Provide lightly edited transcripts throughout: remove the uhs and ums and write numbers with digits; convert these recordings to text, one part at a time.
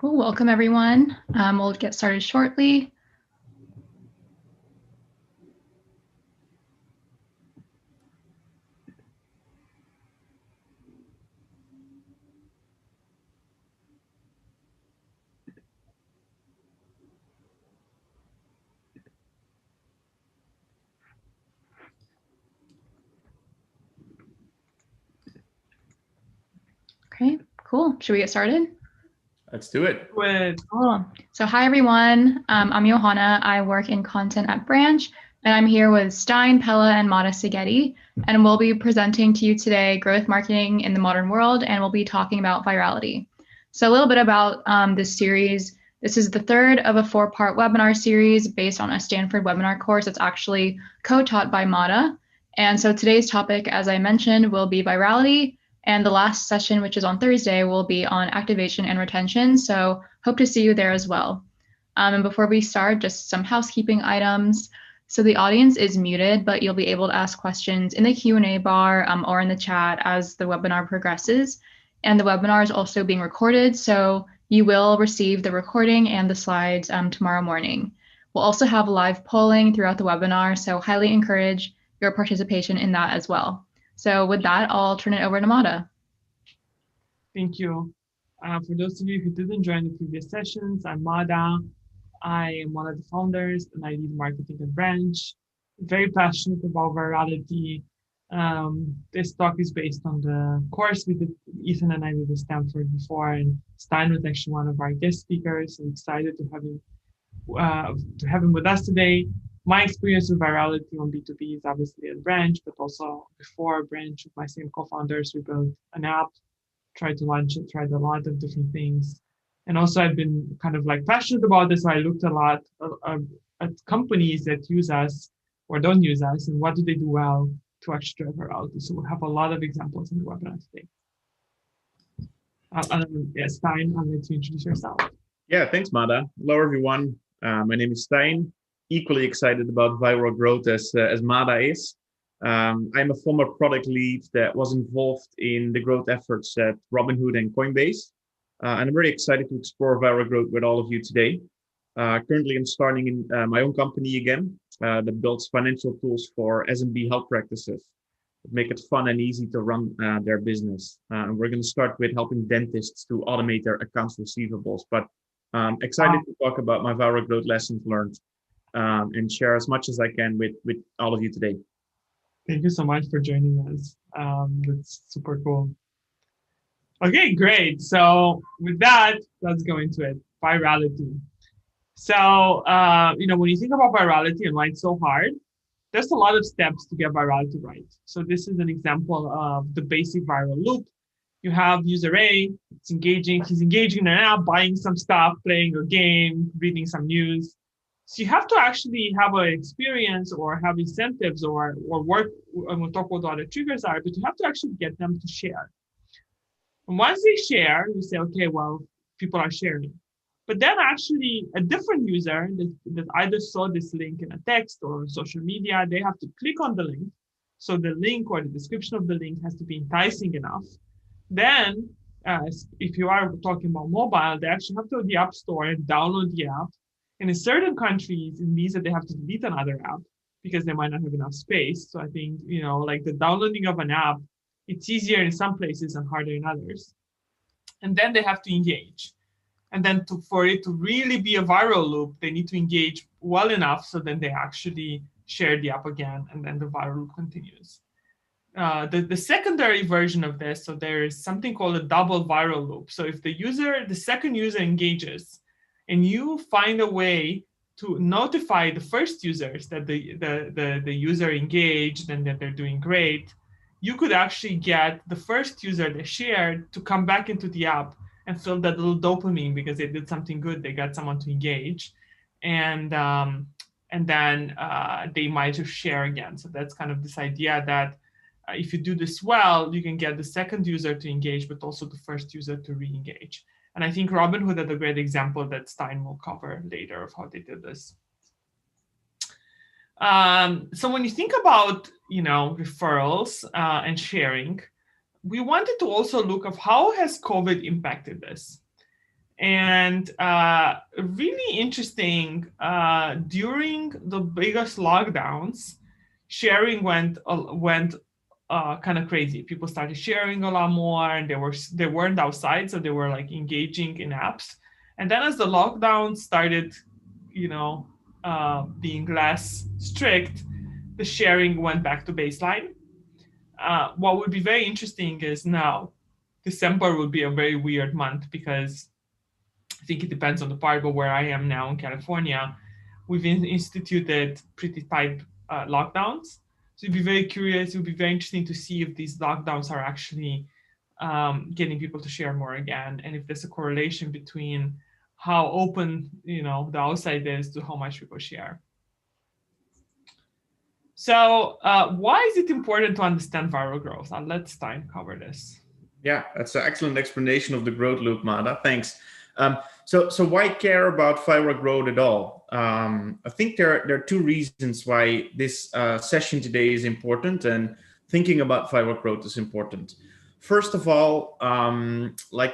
Cool. Welcome, everyone. We'll get started shortly. Okay, cool. Should we get started? Let's do it. Cool. So hi, everyone. I'm Johanna. I work in content at Branch, and I'm here with Steijn, Pelle, and Mada Seghete, and we'll be presenting to you today growth marketing in the modern world, and we'll be talking about virality. So a little bit about this series. This is the third of a 4-part webinar series based on a Stanford webinar course that's actually co-taught by Mada. And so today's topic, as I mentioned, will be virality. And the last session, which is on Thursday, will be on activation and retention. So hope to see you there as well. And before we start, just some housekeeping items. So the audience is muted, but you'll be able to ask questions in the Q&A bar or in the chat as the webinar progresses. And the webinar is also being recorded, so you will receive the recording and the slides tomorrow morning. We'll also have live polling throughout the webinar, so highly encourage your participation in that as well. So with that, I'll turn it over to Mada. Thank you. For those of you who didn't join the previous sessions, I'm Mada. I am one of the founders and I lead marketing at Branch. Very passionate about virality. This talk is based on the course we did, Ethan and I did at Stanford before, and Steijn was actually one of our guest speakers. I'm excited to have him with us today. My experience with virality on B2B is obviously at Branch, but also before Branch with my same co-founders, we built an app, tried to launch it, tried a lot of different things. And also I've been kind of like passionate about this. So I looked a lot at companies that use us or don't use us and what do they do well to actually drive virality. So we'll have a lot of examples in the webinar today. Yes, Steijn, I'll let you introduce yourself. Yeah, thanks, Mada. Hello, everyone. My name is Steijn. Equally excited about viral growth as Mada is. I'm a former product lead that was involved in the growth efforts at Robinhood and Coinbase. And I'm very excited to explore viral growth with all of you today. Currently, I'm starting in my own company again that builds financial tools for SMB health practices that make it fun and easy to run their business. And we're going to start with helping dentists to automate their accounts receivables. But I'm excited to talk about my viral growth lessons learned and share as much as I can with all of you today. Thank you so much for joining us. That's super cool. Okay, great. So with that, let's go into it. Virality. So, when you think about virality and why it's so hard, there's a lot of steps to get virality right. So this is an example of the basic viral loop. You have user A, he's engaging in an app, buying some stuff, playing a game, reading some news. So you have to actually have an experience or have incentives or work, and we'll talk about what the triggers are, but you have to actually get them to share. And once they share, you say, okay, well, people are sharing. But then actually a different user that either saw this link in a text or on social media, they have to click on the link. So the link or the description of the link has to be enticing enough. Then if you are talking about mobile, they actually have to go to the App Store and download the app. And in certain countries, it means that they have to delete another app because they might not have enough space. So I think, like the downloading of an app, it's easier in some places and harder in others. And then they have to engage. And then for it to really be a viral loop, they need to engage well enough so then they actually share the app again, and then the viral loop continues. The secondary version of this, so there is something called a double viral loop. So if the second user engages, and you find a way to notify the first users that the user engaged and that they're doing great, you could actually get the first user that shared to come back into the app and feel that little dopamine because they did something good, they got someone to engage, and then they might just share again. So that's kind of this idea that if you do this well, you can get the second user to engage, but also the first user to re-engage. And I think Robinhood had a great example that Steijn will cover later of how they did this. So when you think about, referrals and sharing, we wanted to also look at how has COVID impacted this. And really interesting, during the biggest lockdowns, sharing went kind of crazy. People started sharing a lot more, and they weren't outside, so they were like engaging in apps. And then as the lockdown started, being less strict, the sharing went back to baseline. What would be very interesting is now December would be a very weird month because I think it depends on the part, but where I am now in California, we've instituted pretty tight lockdowns. So it'd be very curious. It would be very interesting to see if these lockdowns are actually getting people to share more again, and if there's a correlation between how open the outside is to how much people share. So why is it important to understand viral growth? I'll let Stein cover this. Yeah, that's an excellent explanation of the growth loop, Mada. Thanks. So why care about viral growth at all? I think there are two reasons why this session today is important, and thinking about viral growth is important. First of all,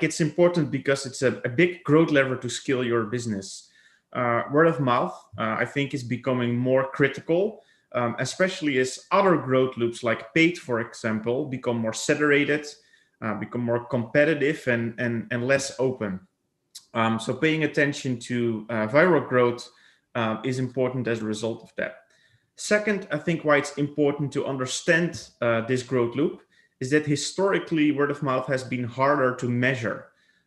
it's important because it's a big growth lever to scale your business. Word of mouth, I think, is becoming more critical, especially as other growth loops like paid, for example, become more saturated, become more competitive and less open. So paying attention to viral growth is important as a result of that. Second, I think why it's important to understand this growth loop is that historically word of mouth has been harder to measure.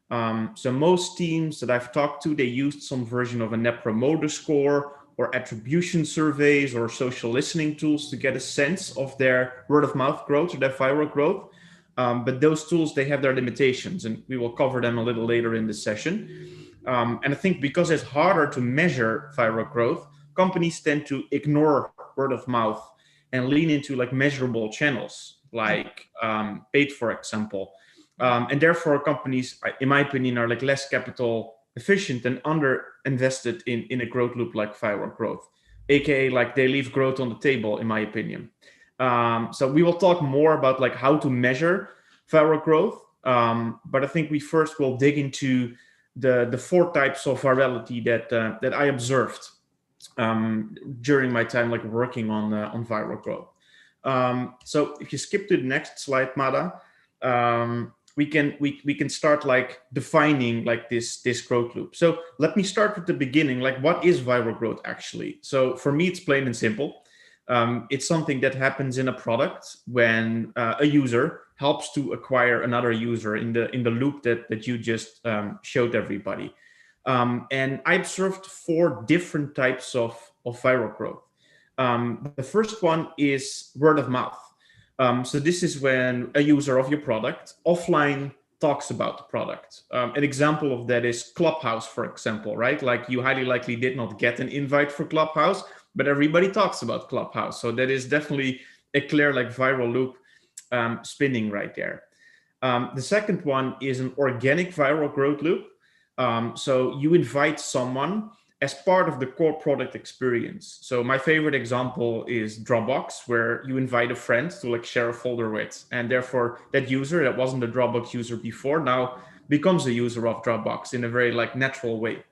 So most teams that I've talked to, they used some version of a net promoter score or attribution surveys or social listening tools to get a sense of their word of mouth growth or their viral growth. But those tools, they have their limitations, and we will cover them a little later in the session. And I think because it's harder to measure viral growth, companies tend to ignore word of mouth and lean into like measurable channels, like paid, for example. And therefore, companies, in my opinion, are like less capital efficient and under invested in a growth loop like viral growth, aka like they leave growth on the table, in my opinion. So we will talk more about like how to measure viral growth, but I think we first will dig into the four types of virality that I observed during my time like working on viral growth. So if you skip to the next slide, Mada, we can start like defining like this growth loop. So let me start with the beginning. Like, what is viral growth actually? So for me, it's plain and simple. It's something that happens in a product when a user helps to acquire another user in the loop that you just showed everybody. And I observed four different types of viral growth. The first one is word of mouth. So this is when a user of your product offline talks about the product. An example of that is Clubhouse, for example, right? Like, you highly likely did not get an invite for Clubhouse, but everybody talks about Clubhouse. So that is definitely a clear like viral loop spinning right there. The second one is an organic viral growth loop. So you invite someone as part of the core product experience. So my favorite example is Dropbox, where you invite a friend to like share a folder with, and therefore that user that wasn't a Dropbox user before now becomes a user of Dropbox in a very like natural way.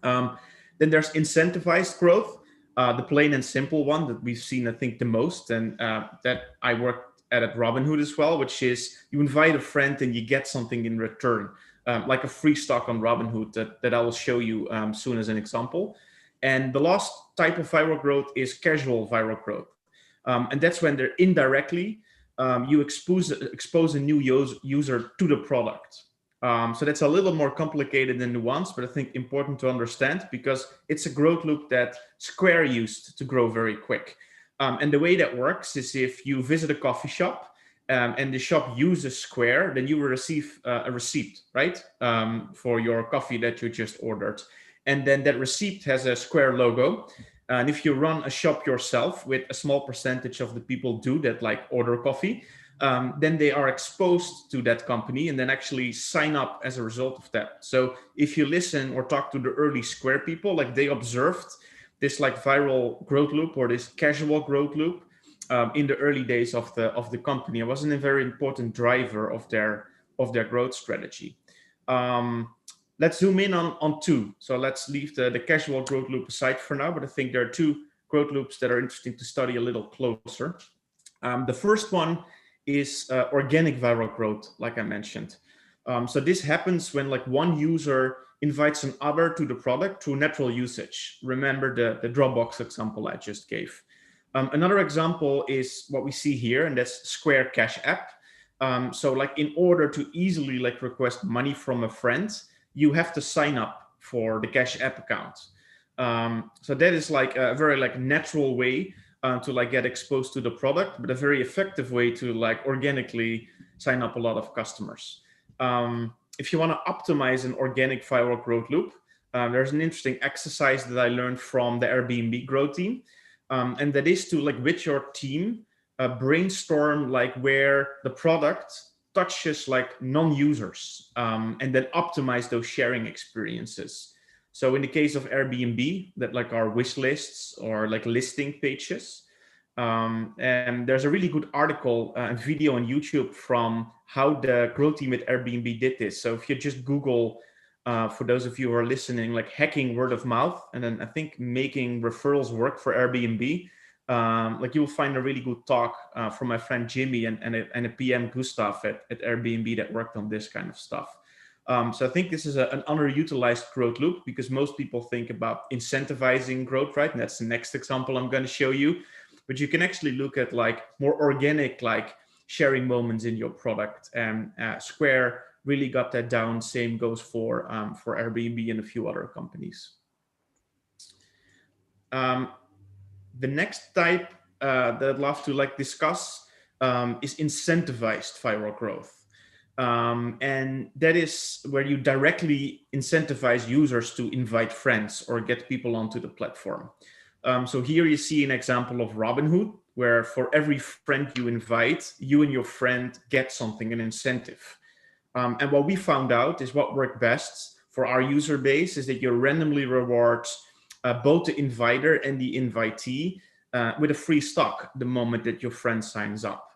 Then there's incentivized growth, the plain and simple one that we've seen, I think, the most, and that I worked at Robinhood as well, which is you invite a friend and you get something in return. Like a free stock on Robinhood that I will show you soon as an example. And the last type of viral growth is casual viral growth. And that's when they're indirectly, you expose a new user to the product. So that's a little more complicated and nuanced, but I think important to understand because it's a growth loop that Square used to grow very quick. And the way that works is if you visit a coffee shop, and the shop uses Square, then you will receive a receipt, right, for your coffee that you just ordered. And then that receipt has a Square logo. And if you run a shop yourself, with a small percentage of the people do that, like order coffee, then they are exposed to that company and then actually sign up as a result of that. So if you listen or talk to the early Square people, like they observed this like viral growth loop or this casual growth loop, in the early days of the company. It wasn't a very important driver of their growth strategy. let's zoom in on two. So let's leave the casual growth loop aside for now, but I think there are two growth loops that are interesting to study a little closer. The first one is organic viral growth, like I mentioned. So this happens when like one user invites another to the product through natural usage. Remember the Dropbox example I just gave. Another example is what we see here, and that's Square Cash App. So like in order to easily like request money from a friend, you have to sign up for the Cash App account. So that is like a very like natural way to like get exposed to the product, but a very effective way to like organically sign up a lot of customers. If you want to optimize an organic viral growth loop, there's an interesting exercise that I learned from the Airbnb growth team. And that is to like with your team brainstorm like where the product touches like non-users and then optimize those sharing experiences. So in the case of Airbnb, that like our wish lists or like listing pages. And there's a really good article and video on YouTube from how the growth team at Airbnb did this. So if you just Google, for those of you who are listening, like hacking word of mouth, and then I think making referrals work for Airbnb, like you'll find a really good talk from my friend Jimmy and a PM Gustav at Airbnb that worked on this kind of stuff. So I think this is an underutilized growth loop because most people think about incentivizing growth, right? And that's the next example I'm going to show you. But you can actually look at like more organic, like sharing moments in your product. And Square really got that down. Same goes for Airbnb and a few other companies. The next type that I'd love to like discuss is incentivized viral growth. And that is where you directly incentivize users to invite friends or get people onto the platform. So here you see an example of Robinhood, where for every friend you invite, you and your friend get something, an incentive. And what we found out is what worked best for our user base is that you randomly reward both the inviter and the invitee with a free stock the moment that your friend signs up.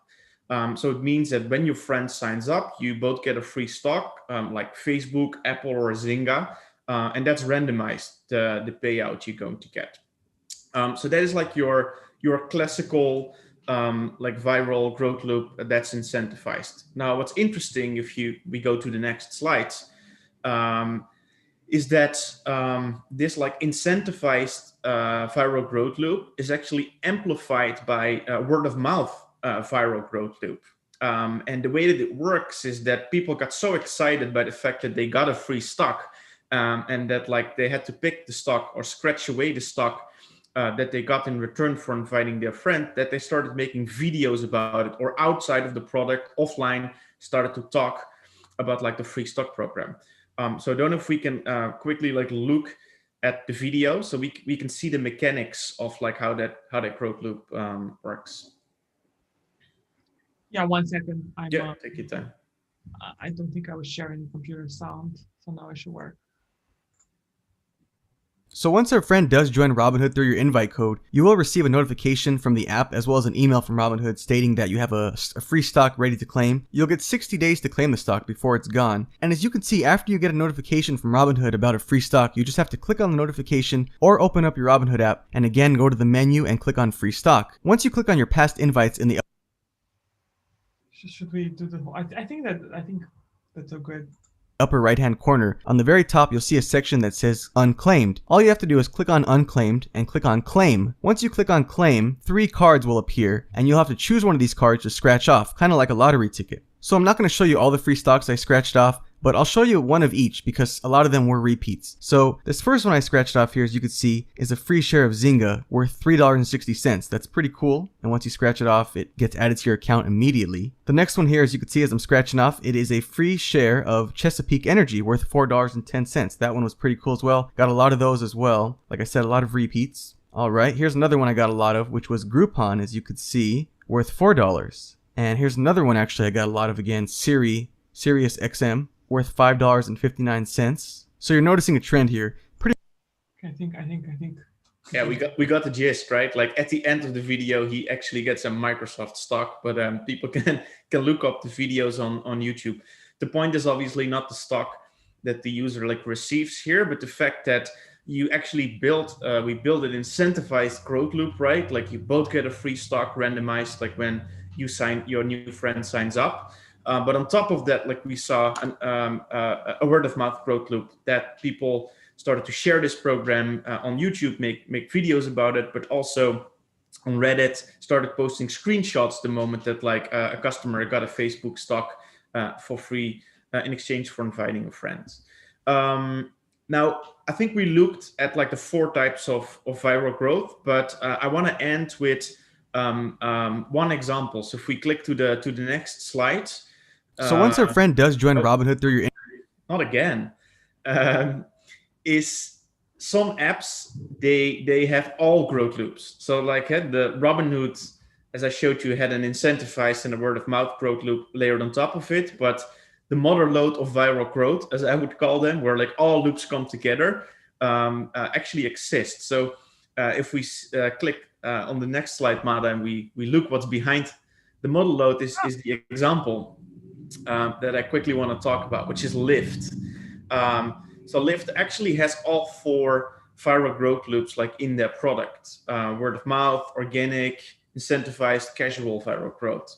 So it means that when your friend signs up, you both get a free stock, like Facebook, Apple, or Zynga, and that's randomized, the payout you're going to get. So that is like your classical like viral growth loop that's incentivized. Now, what's interesting, if we go to the next slides, is that this like incentivized viral growth loop is actually amplified by word of mouth viral growth loop. And the way that it works is that people got so excited by the fact that they got a free stock and that like they had to pick the stock or scratch away the stock that they got in return for inviting their friend, that they started making videos about it, or outside of the product, offline, started to talk about like the free stock program. So I don't know if we can quickly like look at the video so we can see the mechanics of like how that growth loop works. Yeah, 1 second. Take your time. I don't think I was sharing computer sound, so now it should work. So once our friend does join Robinhood through your invite code, you will receive a notification from the app as well as an email from Robinhood stating that you have a free stock ready to claim. You'll get 60 days to claim the stock before it's gone. And as you can see, after you get a notification from Robinhood about a free stock, you just have to click on the notification or open up your Robinhood app and again go to the menu and click on free stock. Once you click on your past invites in the should we do the whole? I think that's a good. Upper right hand corner, on the very top you'll see a section that says unclaimed. All you have to do is click on unclaimed and click on claim. Once you click on claim, 3 cards will appear and you'll have to choose one of these cards to scratch off, kind of like a lottery ticket. So I'm not going to show you all the free stocks I scratched off, but I'll show you one of each because a lot of them were repeats. So this first one I scratched off here, as you can see, is a free share of Zynga worth $3.60. That's pretty cool. And once you scratch it off, it gets added to your account immediately. The next one here, as you can see as I'm scratching off, it is a free share of Chesapeake Energy worth $4.10. That one was pretty cool as well. Got a lot of those as well. Like I said, a lot of repeats. All right, here's another one I got a lot of, which was Groupon, as you could see, worth $4. And here's another one actually I got a lot of again, Sirius XM, worth $5.59. So you're noticing a trend here. I think. Yeah, we got the gist, right? Like at the end of the video, he actually gets a Microsoft stock, but people can look up the videos on YouTube. The point is obviously not the stock. that the user like receives here, but the fact that you actually we build an incentivized growth loop, right? Like you both get a free stock randomized, like when your new friend signs up. But on top of that, like we saw a word of mouth growth loop that people started to share this program on YouTube, make videos about it, but also on Reddit started posting screenshots the moment that like a customer got a Facebook stock for free in exchange for inviting a friend. Now, I think we looked at like the 4 types of viral growth, but I want to end with one example. So if we click to the next slide. So once our friend does join Robinhood through your... Not again. Is some apps, they have all growth loops. So like the Robinhood, as I showed you, had an incentivized and a word of mouth growth loop layered on top of it. But the mother lode of viral growth, as I would call them, where like all loops come together, actually exists. So if we click on the next slide, Mada, and we look what's behind the model load is the example that I quickly want to talk about, which is Lyft. So Lyft actually has all 4 viral growth loops like in their product: word of mouth, organic, incentivized, casual viral growth.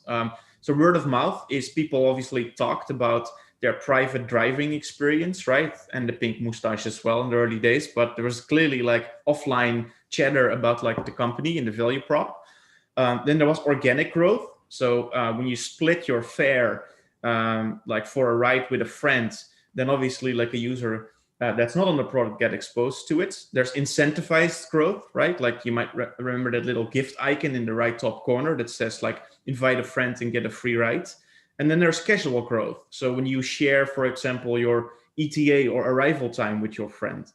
So word of mouth is people obviously talked about their private driving experience, right? And the pink mustache as well in the early days, but there was clearly like offline chatter about like the company and the value prop. Then there was organic growth. So when you split your fare, like for a ride with a friend, then obviously like a user that's not on the product get exposed to it. There's incentivized growth, right? Like you might remember that little gift icon in the right top corner that says like invite a friend and get a free ride. And then there's casual growth. So when you share, for example, your ETA or arrival time with your friend.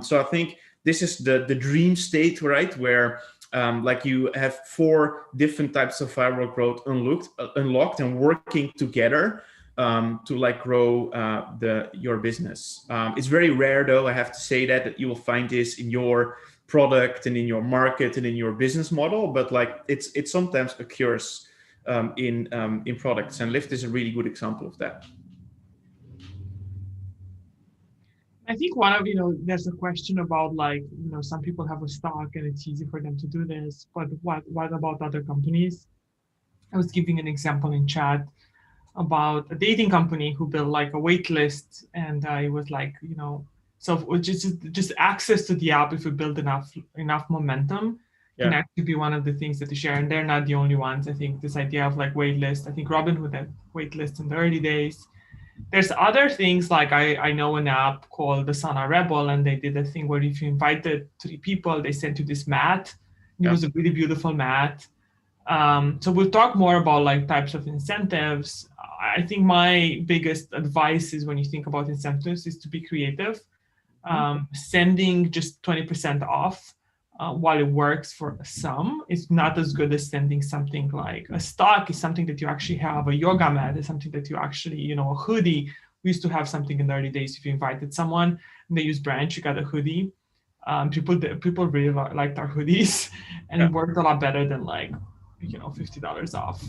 So I think this is the dream state, right? Where like you have 4 different types of viral growth unlocked and working together to like grow your business. It's very rare, though, I have to say that you will find this in your product and in your market and in your business model, but like it sometimes occurs in products, and Lyft is a really good example of that. I think there's a question about like, some people have a stock and it's easy for them to do this, but what about other companies? I was giving an example in chat about a dating company who built like a wait list, and it was like, so just access to the app, if you build enough momentum, can actually be one of the things that you share. And they're not the only ones. I think this idea of like wait list, I think Robinhood had wait lists in the early days. There's other things like I know an app called the Sana Rebel, and they did a thing where if you invited 3 people, they sent you this mat. And it was a really beautiful mat. So we'll talk more about like types of incentives. I think my biggest advice is when you think about incentives is to be creative. Sending just 20% off while it works for some, is not as good as sending something like a stock is something that you actually have, a yoga mat is something that you actually, a hoodie. We used to have something in the early days. If you invited someone and they use Branch, you got a hoodie. People really liked our hoodies, and it worked a lot better than like, $50 off.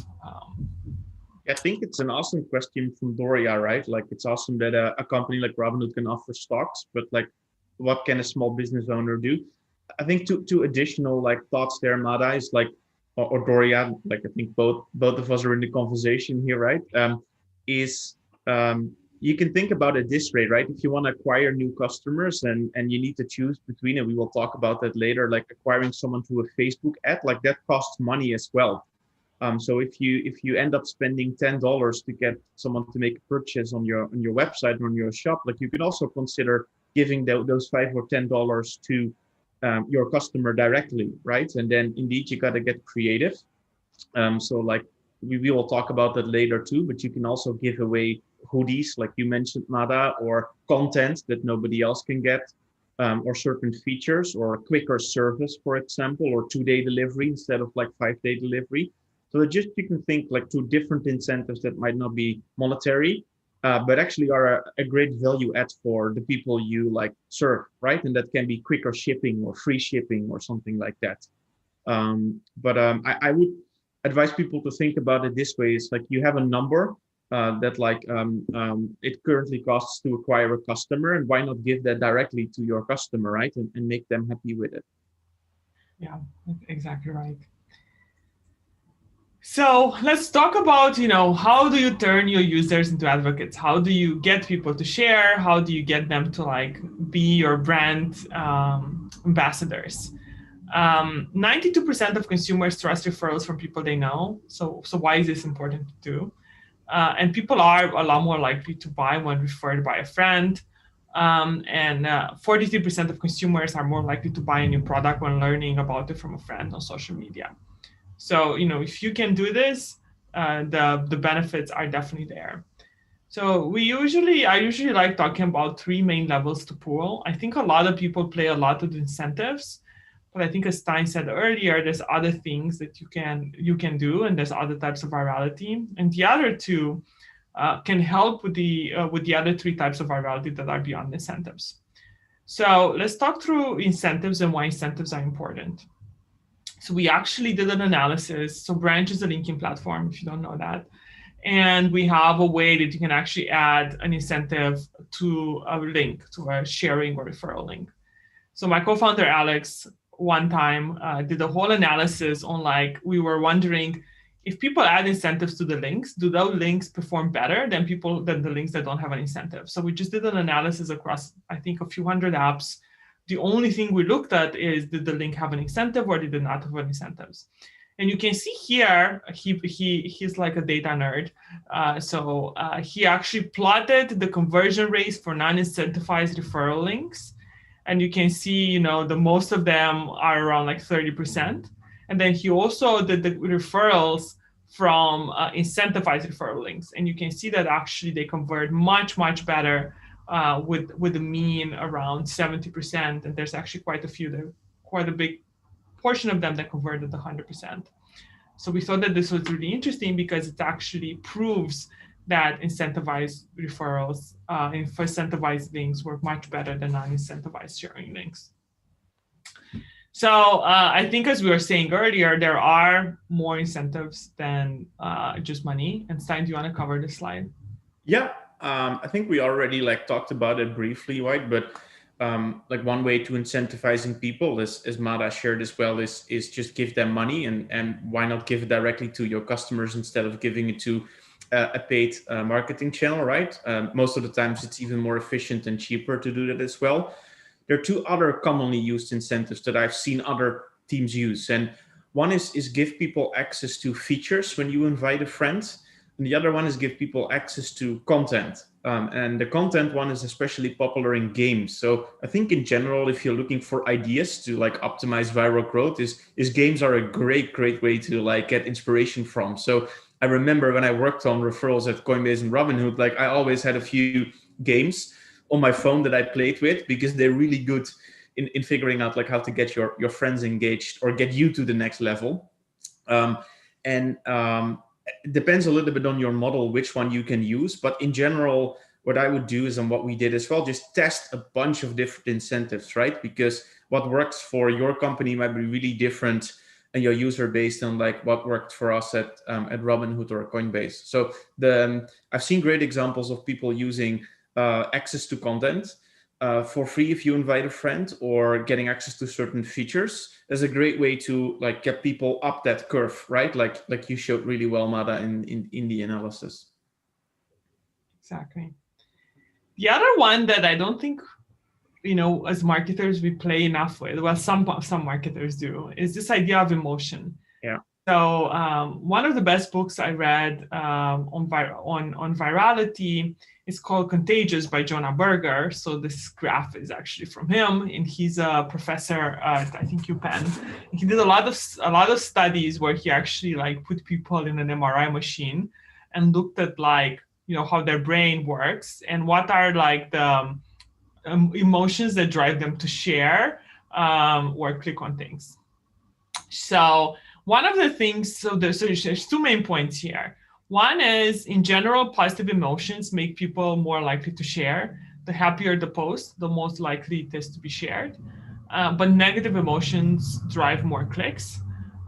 I think it's an awesome question from Doria, right? Like it's awesome that a company like Robinhood can offer stocks, but like what can a small business owner do? I think two additional like thoughts there, Mada, is like, or Doria, like I think both of us are in the conversation here, right? You can think about it this way, right? If you want to acquire new customers and you need to choose between, and we will talk about that later, like acquiring someone through a Facebook ad, like that costs money as well. So if you end up spending $10 to get someone to make a purchase on your website or on your shop, like you can also consider giving those $5 or $10 to your customer directly, right? And then indeed you got to get creative. So like we will talk about that later too, but you can also give away hoodies, like you mentioned, Mada, or content that nobody else can get, or certain features, or a quicker service, for example, or 2-day delivery instead of like 5-day delivery. So just you can think like 2 different incentives that might not be monetary, but actually are a great value add for the people you like serve, right? And that can be quicker shipping or free shipping or something like that. I would advise people to think about it this way. It's like you have a number that like it currently costs to acquire a customer, and why not give that directly to your customer, right? And make them happy with it. Yeah, exactly right. So let's talk about, how do you turn your users into advocates? How do you get people to share? How do you get them to like be your brand ambassadors? 92% of consumers trust referrals from people they know. So why is this important to do? And people are a lot more likely to buy when referred by a friend. And 43% of consumers are more likely to buy a new product when learning about it from a friend on social media. So, if you can do this, the benefits are definitely there. So I usually like talking about three main levels to pool. I think a lot of people play a lot with incentives, but I think as Steijn said earlier, there's other things that you can do, and there's other types of virality. And the other two can help with the other three types of virality that are beyond incentives. So let's talk through incentives and why incentives are important. So we actually did an analysis. So Branch is a linking platform, if you don't know that. And we have a way that you can actually add an incentive to a link, to a sharing or referral link. So my co-founder, Alex, one time did a whole analysis on we were wondering if people add incentives to the links, do those links perform better than the links that don't have an incentive? So we just did an analysis across, I think, a few hundred apps. The only thing we looked at is, did the link have an incentive or did it not have an incentives? And you can see here, he's like a data nerd. So he actually plotted the conversion rates for non-incentivized referral links. And you can see, the most of them are around 30%. And then he also did the referrals from incentivized referral links. And you can see that actually they convert much, much better with a mean around 70%. And there's actually quite a big portion of them that converted 100%. So we thought that this was really interesting because it actually proves that incentivized referrals and incentivized links work much better than non-incentivized sharing links. So I think, as we were saying earlier, there are more incentives than just money. And Steijn, do you want to cover this slide? Yeah, I think we already talked about it briefly, right? But one way to incentivizing people, as Mada shared as well, is just give them money, and why not give it directly to your customers instead of giving it to a paid marketing channel, right? Most of the times it's even more efficient and cheaper to do that as well. There are two other commonly used incentives that I've seen other teams use. And one is give people access to features when you invite a friend. And the other one is give people access to content. And the content one is especially popular in games. So I think in general, if you're looking for ideas to optimize viral growth, is games are a great way to get inspiration from. So I remember when I worked on referrals at Coinbase and Robinhood, I always had a few games on my phone that I played with because they're really good in figuring out how to get your friends engaged or get you to the next level. It depends a little bit on your model, which one you can use. But in general, what I would do is, and what we did as well, just test a bunch of different incentives, right? Because what works for your company might be really different and your user based on what worked for us at Robinhood or Coinbase. So I've seen great examples of people using access to content for free if you invite a friend, or getting access to certain features. That's a great way to get people up that curve, right? Like you showed really well, Mada, in the analysis. Exactly. The other one that I don't think, as marketers we play enough with, well, some marketers do, is this idea of emotion. Yeah. So one of the best books I read on virality is called Contagious by Jonah Berger. So this graph is actually from him, and he's a professor at, I think, UPenn. He did a lot of studies where he actually put people in an MRI machine and looked at how their brain works and what are the emotions that drive them to share or click on things. So one of the things, so there's two main points here. One is, in general, positive emotions make people more likely to share. The happier the post, the most likely it is to be shared. But negative emotions drive more clicks.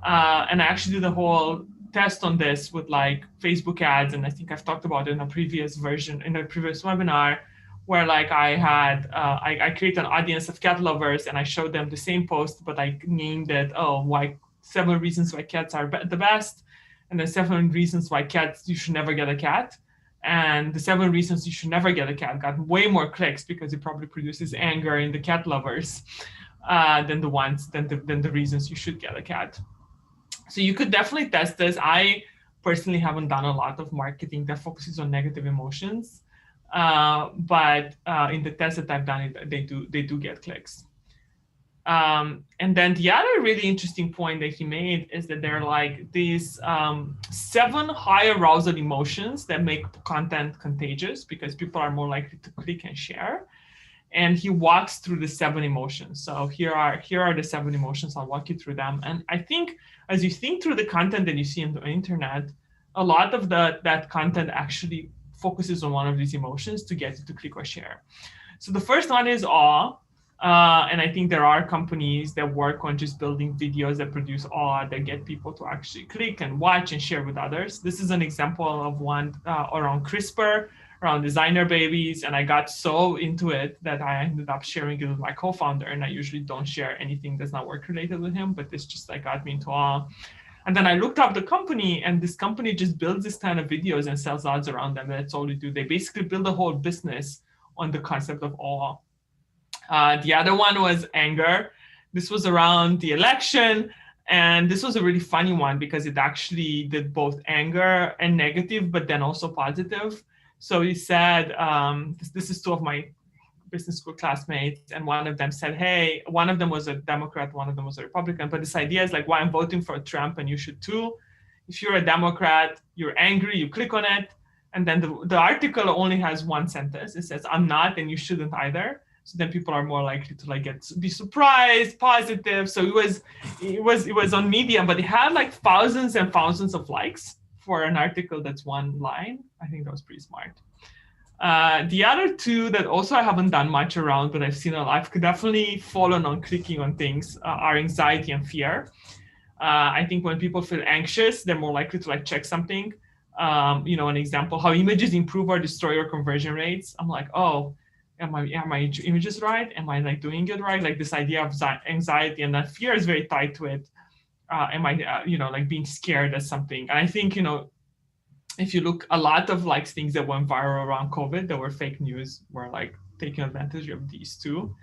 And I actually did a whole test on this with like Facebook ads, and I think I've talked about it in a previous version, in a previous webinar, where like I had, I created an audience of cat lovers and I showed them the same post, but I named it, why 7 reasons why cats are the best, and then 7 reasons why cats, you should never get a cat. And the 7 reasons you should never get a cat got way more clicks because it probably produces anger in the cat lovers than the reasons you should get a cat. So you could definitely test this. I personally haven't done a lot of marketing that focuses on negative emotions, but in the tests that I've done, they do get clicks. And then the other really interesting point that he made is that there are like these 7 high arousal emotions that make content contagious because people are more likely to click and share. And he walks through the 7 emotions. So here are the 7 emotions. I'll walk you through them. And I think as you think through the content that you see on the internet, a lot of that content actually focuses on one of these emotions to get you to click or share. So the first one is awe. And I think there are companies that work on just building videos that produce awe, that get people to actually click and watch and share with others. This is an example of one around CRISPR, around designer babies. And I got so into it that I ended up sharing it with my co-founder. And I usually don't share anything that's not work related with him, but this just like got me into awe. And then I looked up the company, and this company just builds this kind of videos and sells ads around them. That's all they do. They basically build a whole business on the concept of awe. The other one was anger. This was around the election. And this was a really funny one because it actually did both anger and negative, but then also positive. So he said, this is 2 of my business school classmates. And one of them said, hey, one of them was a Democrat, one of them was a Republican. But this idea is like, why I'm voting for Trump and you should too. If you're a Democrat, you're angry, you click on it. And then the article only has 1 sentence. It says, I'm not, and you shouldn't either. So then people are more likely to like be surprised, positive. So it was on Medium, but it had like thousands and thousands of likes for an article that's 1 line. I think that was pretty smart. The other 2 that also I haven't done much around, but I've seen a lot, I've definitely fallen on clicking on things, are anxiety and fear. I think when people feel anxious, they're more likely to like check something. An example, how images improve or destroy your conversion rates. I'm like, oh, am my images right? Am I like doing it right? Like this idea of anxiety, and that fear is very tied to it. Am I, like being scared at something? And I think, if you look, a lot of like things that went viral around COVID that were fake news were like taking advantage of these 2.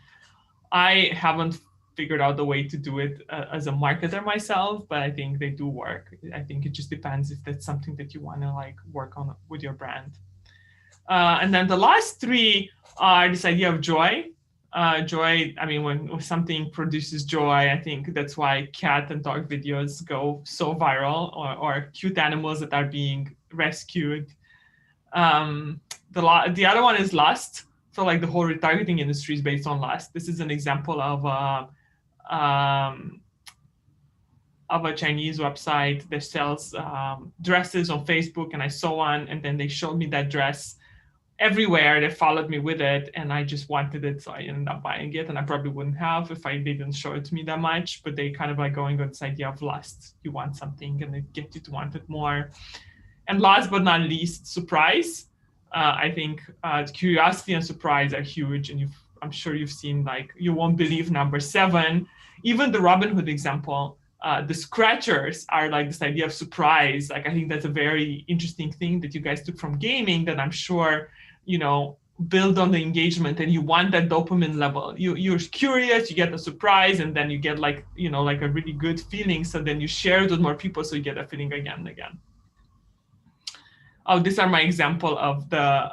I haven't figured out the way to do it as a marketer myself, but I think they do work. I think it just depends if that's something that you want to like work on with your brand. And then the last 3 are this idea of joy. Joy, I mean, when something produces joy, I think that's why cat and dog videos go so viral, or cute animals that are being rescued. The other one is lust. So like the whole retargeting industry is based on lust. This is an example of a Chinese website that sells dresses on Facebook, and I saw one, and then they showed me that dress everywhere. They followed me with it, and I just wanted it, so I ended up buying it. And I probably wouldn't have if they didn't show it to me that much, but they kind of like going on this idea of lust. You want something and it gets you to want it more. And last but not least, surprise. I think curiosity and surprise are huge, and I'm sure you've seen like, you won't believe number 7, even the Robinhood example. The scratchers are like this idea of surprise. Like, I think that's a very interesting thing that you guys took from gaming that I'm sure, build on the engagement, and you want that dopamine level. You're curious, you get a surprise, and then you get like, like a really good feeling. So then you share it with more people, so you get that feeling again and again. Oh, these are my example of the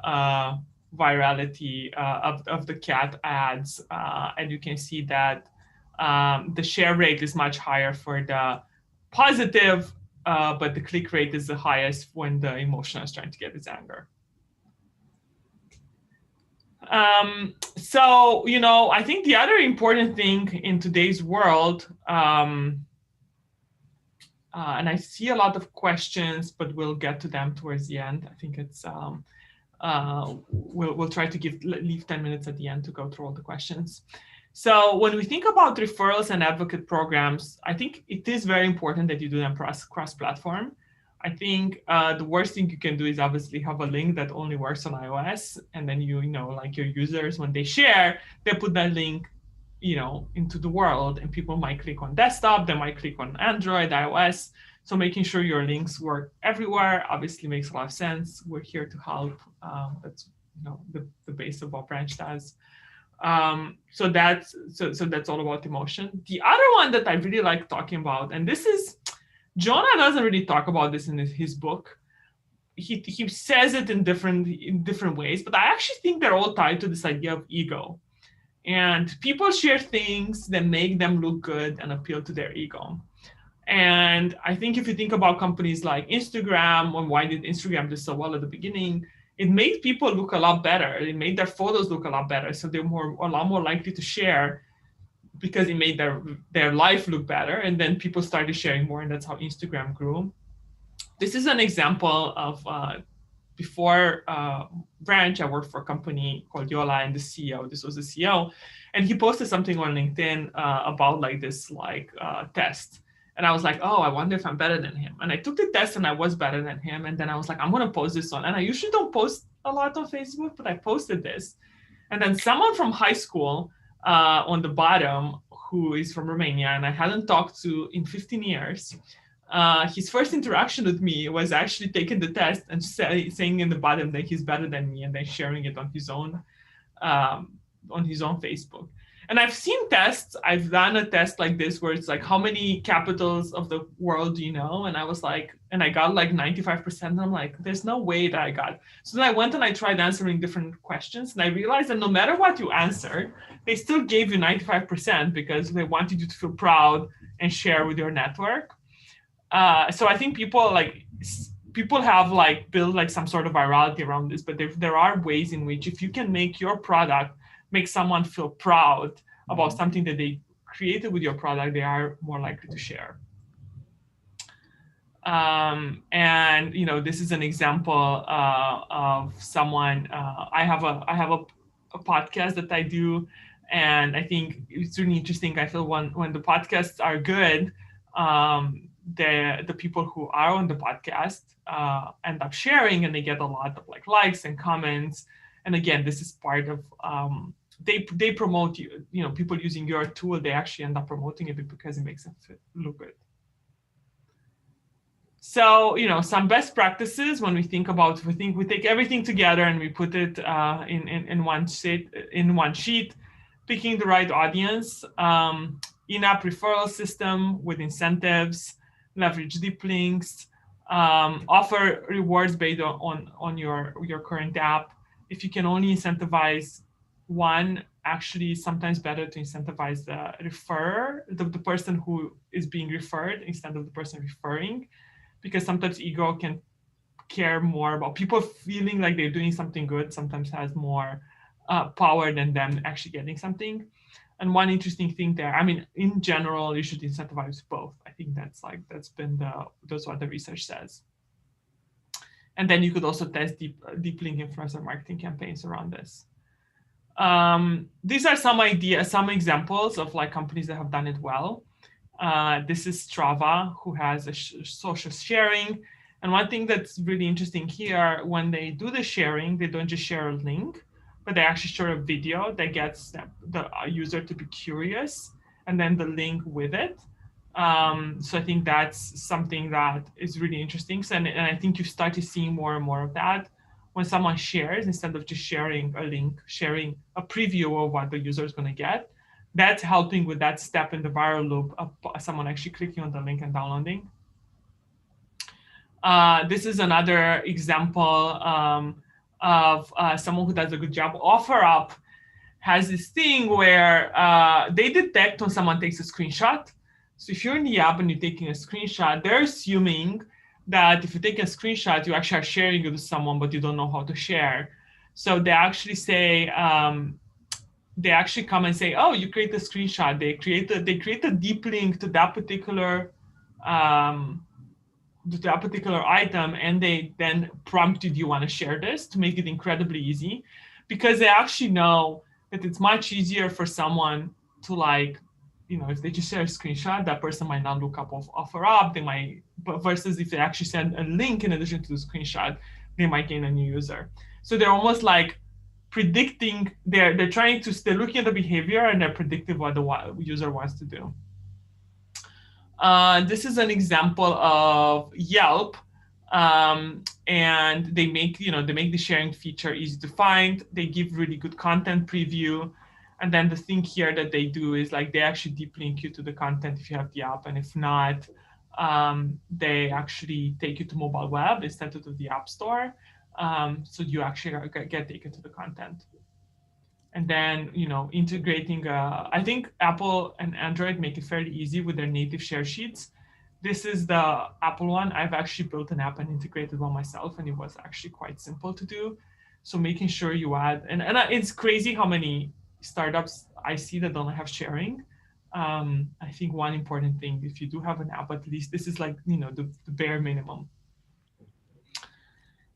virality of the cat ads. And you can see that the share rate is much higher for the positive, but the click rate is the highest when the emotion is trying to get its anger. So, I think the other important thing in today's world, and I see a lot of questions, but we'll get to them towards the end. I think it's, we'll try to leave 10 minutes at the end to go through all the questions. So when we think about referrals and advocate programs, I think it is very important that you do them cross-platform. I think the worst thing you can do is obviously have a link that only works on iOS, and then like your users, when they share, they put that link, into the world, and people might click on desktop, they might click on Android, iOS. So making sure your links work everywhere obviously makes a lot of sense. We're here to help. That's the base of what Branch does. So that's all about emotion. The other one that I really like talking about, and this is, Jonah doesn't really talk about this in his book. He says it in different ways, but I actually think they're all tied to this idea of ego. And people share things that make them look good and appeal to their ego. And I think if you think about companies like Instagram, and why did Instagram do so well at the beginning, it made people look a lot better. It made their photos look a lot better. So they're a lot more likely to share because it made their life look better. And then people started sharing more, and that's how Instagram grew. This is an example of before Branch, I worked for a company called Yola, and the CEO, this was the CEO, and he posted something on LinkedIn about like this test. And I was like, oh, I wonder if I'm better than him. And I took the test and I was better than him. And then I was like, I'm going to post this on. And I usually don't post a lot on Facebook, but I posted this. And then someone from high school on the bottom, who is from Romania, and I hadn't talked to in 15 years, his first interaction with me was actually taking the test and saying in the bottom that he's better than me, and then sharing it on his own Facebook. And I've seen tests. I've done a test like this where it's like, how many capitals of the world do you know? And I was like, and I got like 95%. And I'm like, there's no way that I got. So then I went and I tried answering different questions. And I realized that no matter what you answered, they still gave you 95% because they wanted you to feel proud and share with your network. So I think people have like built like some sort of virality around this, but there are ways in which if you can make your product make someone feel proud about something that they created with your product, they are more likely to share. And this is an example of someone. I have a podcast that I do, and I think it's really interesting. I feel when the podcasts are good, the people who are on the podcast end up sharing, and they get a lot of like likes and comments. And again, this is part of they promote people using your tool. They actually end up promoting it because it makes them look good. So some best practices when we think we take everything together and we put it in one sheet, picking the right audience, in-app referral system with incentives, leverage deep links, offer rewards based on your current app. If you can only incentivize one, actually sometimes better to incentivize the person who is being referred instead of the person referring, because sometimes ego can care more about people feeling like they're doing something good, sometimes has more power than them actually getting something. And one interesting thing there, I mean, in general, you should incentivize both. I think that's what the research says. And then you could also test deep link influencer marketing campaigns around this. These are some examples of like companies that have done it well. This is Strava, who has a social sharing. And one thing that's really interesting here, when they do the sharing, they don't just share a link, but they actually share a video that gets the user to be curious, and then the link with it. So I think that's something that is really interesting. So, and I think you start to see more and more of that when someone shares, instead of just sharing a link, sharing a preview of what the user is going to get. That's helping with that step in the viral loop of someone actually clicking on the link and downloading. This is another example of someone who does a good job. OfferUp has this thing where they detect when someone takes a screenshot. So if you're in the app and you're taking a screenshot, they're assuming that if you take a screenshot, you actually are sharing it with someone, but you don't know how to share. So they actually say, they actually come and say, oh, you create a screenshot. They create a deep link to that particular item, and they then prompted you want to share this to make it incredibly easy, because they actually know that it's much easier for someone to if they just share a screenshot, that person might not look up OfferUp. They might but versus if they actually send a link in addition to the screenshot, they might gain a new user. So they're almost like predicting, they're looking at the behavior and they're predicting what the user wants to do. This is an example of Yelp, and they make the sharing feature easy to find. They give really good content preview, and then the thing here that they do is like they actually deep link you to the content if you have the app, and if not, they actually take you to mobile web instead of the app store, so you actually get taken to the content. And then, integrating, I think Apple and Android make it fairly easy with their native share sheets. This is the Apple one. I've actually built an app and integrated one myself, and it was actually quite simple to do. So making sure you add, and it's crazy how many startups I see that don't have sharing. I think one important thing, if you do have an app, at least this is like, the bare minimum.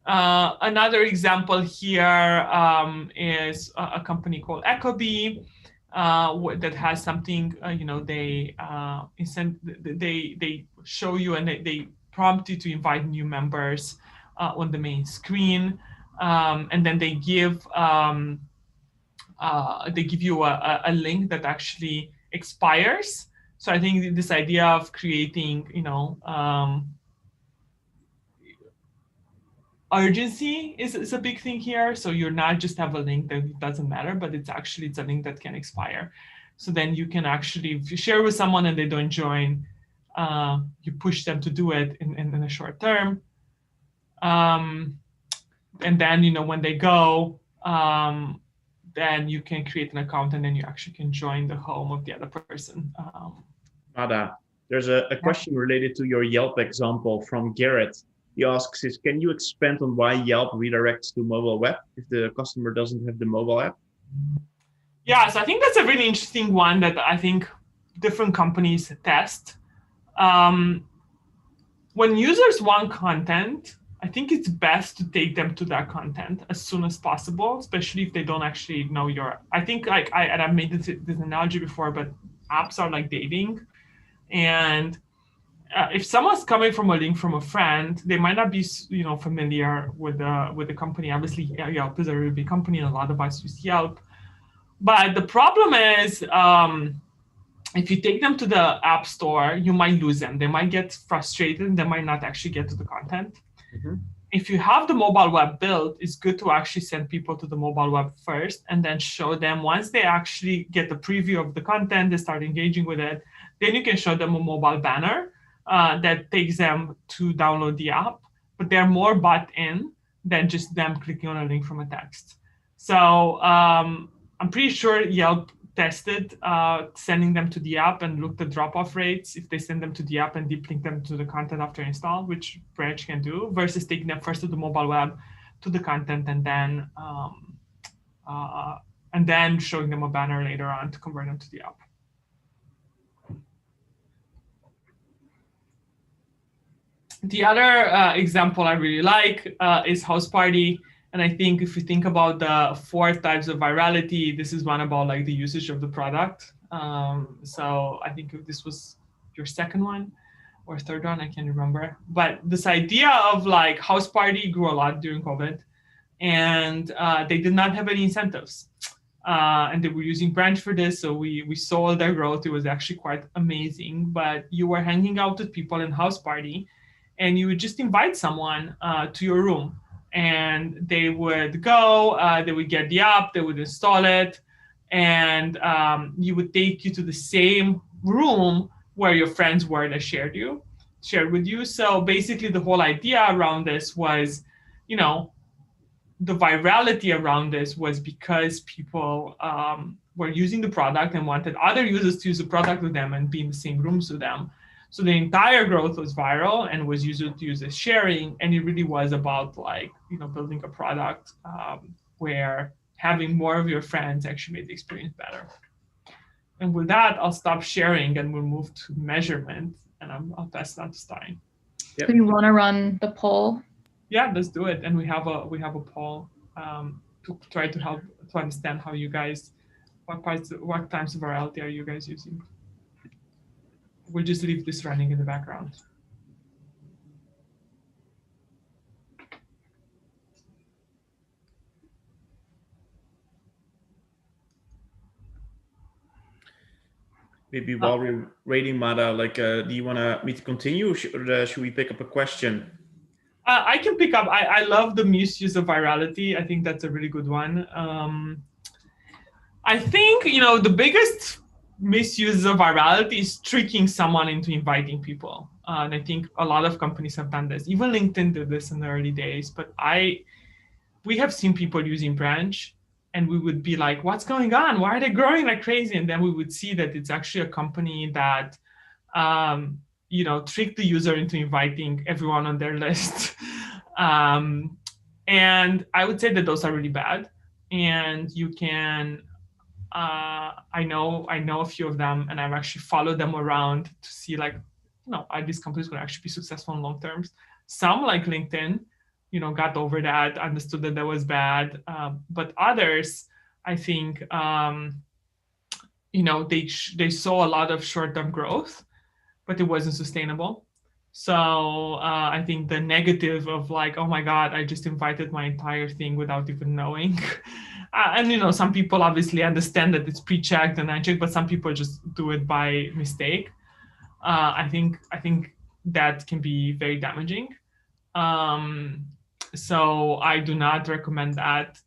Another example here is a company called Ecobee that has something, they show you and they prompt you to invite new members on the main screen, and then they give you a link that actually expires. So I think this idea of creating, urgency is a big thing here. So you're not just have a link that doesn't matter, but it's a link that can expire. So then you can actually, if you share with someone and they don't join, you push them to do it in the short term. And then, when they go, then you can create an account and then you actually can join the home of the other person. Mada, there's a question related to your Yelp example from Garrett. He asks, can you expand on why Yelp redirects to mobile web if the customer doesn't have the mobile app? Yeah, so I think that's a really interesting one that I think different companies test. When users want content, I think it's best to take them to that content as soon as possible, especially if they don't actually know I think I've made this analogy before, but apps are like dating. And if someone's coming from a link from a friend, they might not be, familiar with the company. Obviously, Yelp is a really big company, and a lot of us use Yelp. But the problem is, if you take them to the app store, you might lose them. They might get frustrated, and they might not actually get to the content. Mm-hmm. If you have the mobile web built, it's good to actually send people to the mobile web first, and then show them once they actually get the preview of the content, they start engaging with it. Then you can show them a mobile banner that takes them to download the app, but they're more bought in than just them clicking on a link from a text. So I'm pretty sure Yelp tested sending them to the app and looked at drop-off rates if they send them to the app and deep link them to the content after install, which Branch can do, versus taking them first to the mobile web to the content and then showing them a banner later on to convert them to the app. The other example I really like is House Party. And I think if you think about the 4 types of virality, this is one about like the usage of the product. So I think this was your second one or third one, I can't remember. But this idea of like House Party grew a lot during COVID, and they did not have any incentives. And they were using Branch for this, so we saw their growth. It was actually quite amazing. But you were hanging out with people in House Party, and you would just invite someone to your room. And they would go, they would get the app, they would install it, and you would take you to the same room where your friends were that shared with you. So basically the whole idea around this was, the virality around this was because people were using the product and wanted other users to use the product with them and be in the same rooms with them. So the entire growth was viral and was user-to-user sharing, and it really was about building a product where having more of your friends actually made the experience better. And with that, I'll stop sharing and we'll move to measurement, and I'll pass that to Stein. Yep. Do you want to run the poll? Yeah, let's do it. And we have a poll to try to help to understand how you guys, what types of virality are you guys using? We'll just leave this running in the background. Maybe while we're rating Mada, like, do you want me to continue, or should we pick up a question? I can pick up. I love the misuse of virality. I think that's a really good one. I think, the biggest misuse of virality is tricking someone into inviting people. And I think a lot of companies have done this. Even LinkedIn did this in the early days. But we have seen people using Branch, and we would be like, what's going on? Why are they growing like crazy? And then we would see that it's actually a company that trick the user into inviting everyone on their list. And I would say that those are really bad. And you can, I know a few of them, and I've actually followed them around to see, like, are these companies going to actually be successful in long terms? Some, like LinkedIn, got over that, understood that was bad. But others, I think, they saw a lot of short-term growth, but it wasn't sustainable. So I think the negative of, like, oh my God, I just invited my entire thing without even knowing. And some people obviously understand that it's pre-checked and unchecked, but some people just do it by mistake. I think that can be very damaging. So I do not recommend that.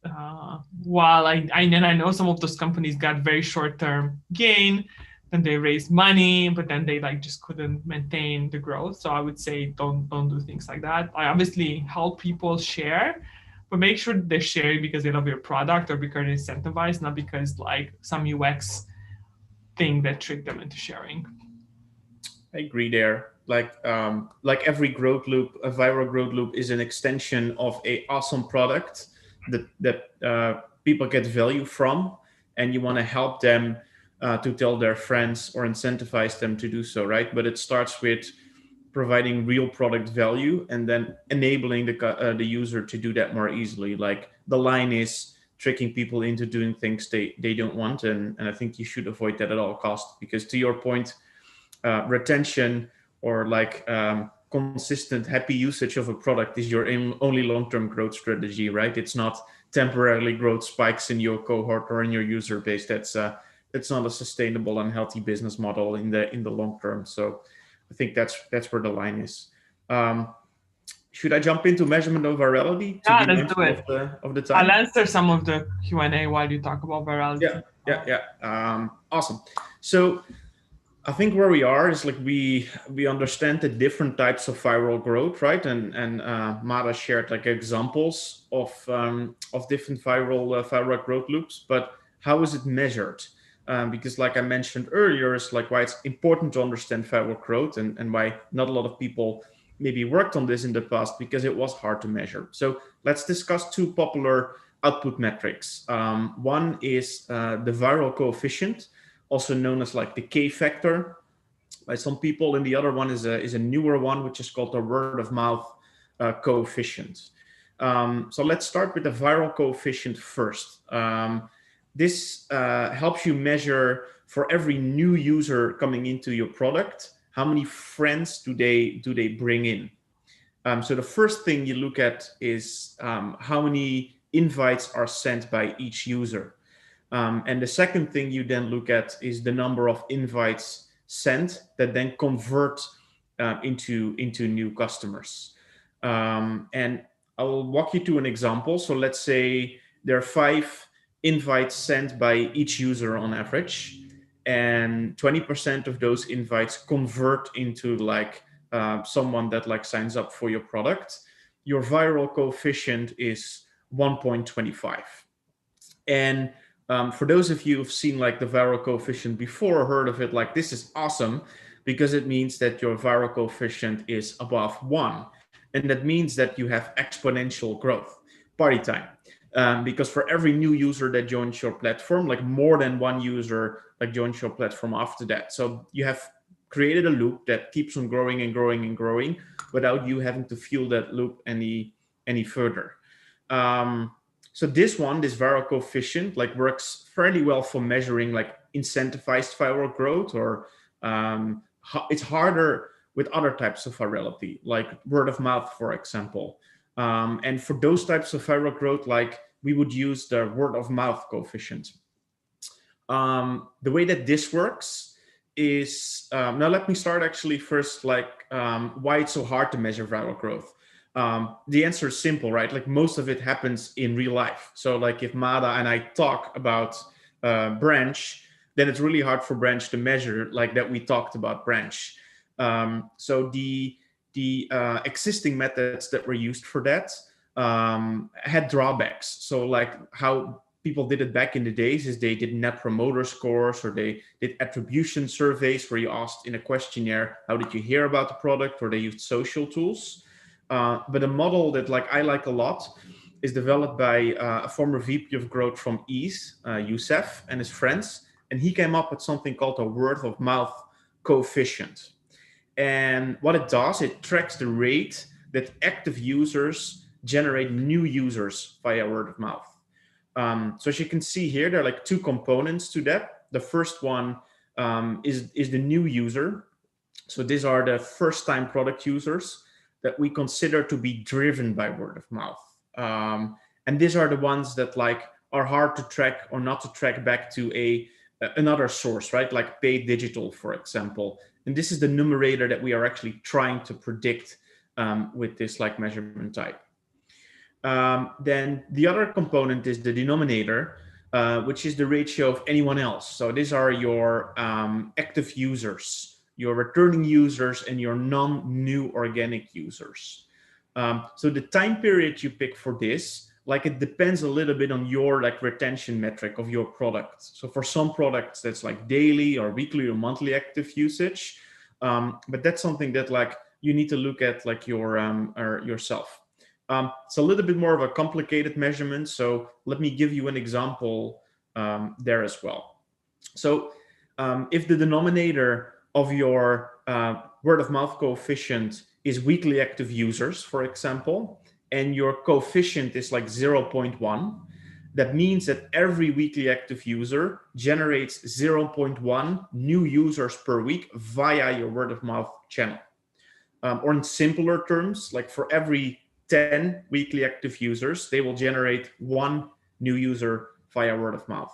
While I know some of those companies got very short-term gain, then they raised money, but then they just couldn't maintain the growth. So I would say don't do things like that. I obviously help people share, but make sure they're sharing because they love your product or because they're incentivized, not because some UX thing that tricked them into sharing. I agree there. Like every growth loop, a viral growth loop is an extension of a awesome product that people get value from, and you want to help them to tell their friends or incentivize them to do so, right? But it starts with providing real product value and then enabling the user to do that more easily. Like, the line is tricking people into doing things they don't want, and I think you should avoid that at all costs, because to your point, retention or consistent happy usage of a product is your only long-term growth strategy, right? It's not temporarily growth spikes in your cohort or in your user base. That's not a sustainable and healthy business model in the long term. So I think that's where the line is. Should I jump into measurement of virality? Yeah, let's do it. Of the time? I'll answer some of the Q&A while you talk about virality. Yeah. Awesome. So I think where we are is we understand the different types of viral growth, right? And Mada shared examples of different viral growth loops, but how is it measured? Because like I mentioned earlier, it's why it's important to understand viral growth and why not a lot of people maybe worked on this in the past, because it was hard to measure. So let's discuss two popular output metrics. One is the viral coefficient, also known as the K factor by some people, and the other one is a newer one, which is called the word of mouth coefficient. So let's start with the viral coefficient first. This helps you measure, for every new user coming into your product, how many friends do they bring in. So the first thing you look at is how many invites are sent by each user. And the second thing you then look at is the number of invites sent that then convert into new customers. And I'll walk you through an example. So let's say there are 5 invites sent by each user on average, and 20% of those invites convert into someone that signs up for your product. Your viral coefficient is 1.25. And for those of you who've seen the viral coefficient before, or heard of it, this is awesome, because it means that your viral coefficient is above 1. And that means that you have exponential growth. Party time. Because for every new user that joins your platform, more than one user joins your platform after that. So you have created a loop that keeps on growing and growing and growing without you having to fuel that loop any further. So this viral coefficient works fairly well for measuring incentivized viral growth, or it's harder with other types of virality, like word of mouth, for example. And for those types of viral growth, we would use the word of mouth coefficient. The way that this works is now let me start actually first, like why it's so hard to measure viral growth. The answer is simple, right? Like most of it happens in real life. So like if Mada and I talk about Branch, then it's really hard for Branch to measure like that we talked about Branch. So the existing methods that were used for that had drawbacks. So like how people did it back in the days is they did net promoter scores, or they did attribution surveys where you asked in a questionnaire, how did you hear about the product, or they used social tools. But a model that like I like a lot is developed by a former VP of growth from Ease, Youssef, and his friends. And he came up with something called a word of mouth coefficient. And what it does, it tracks the rate that active users generate new users via word of mouth. So as you can see here, there are like two components to that. The first one is the new user. So these are the first time product users that we consider to be driven by word of mouth. And these are the ones that like are hard to track or not to track back to another source, right? Like paid digital, for example. And this is the numerator that we are actually trying to predict with this like measurement type. Then the other component is the denominator, which is the ratio of anyone else. So these are your active users, your returning users, and your non-new organic users. So the time period you pick for this, like it depends a little bit on your like retention metric of your product. So for some products, that's like daily or weekly or monthly active usage. But that's something that like you need to look at like yourself. It's a little bit more of a complicated measurement. So let me give you an example there as well. So if the denominator of your word of mouth coefficient is weekly active users, for example, and your coefficient is like 0.1, that means that every weekly active user generates 0.1 new users per week via your word of mouth channel. Or in simpler terms, like for every 10 weekly active users, they will generate one new user via word of mouth.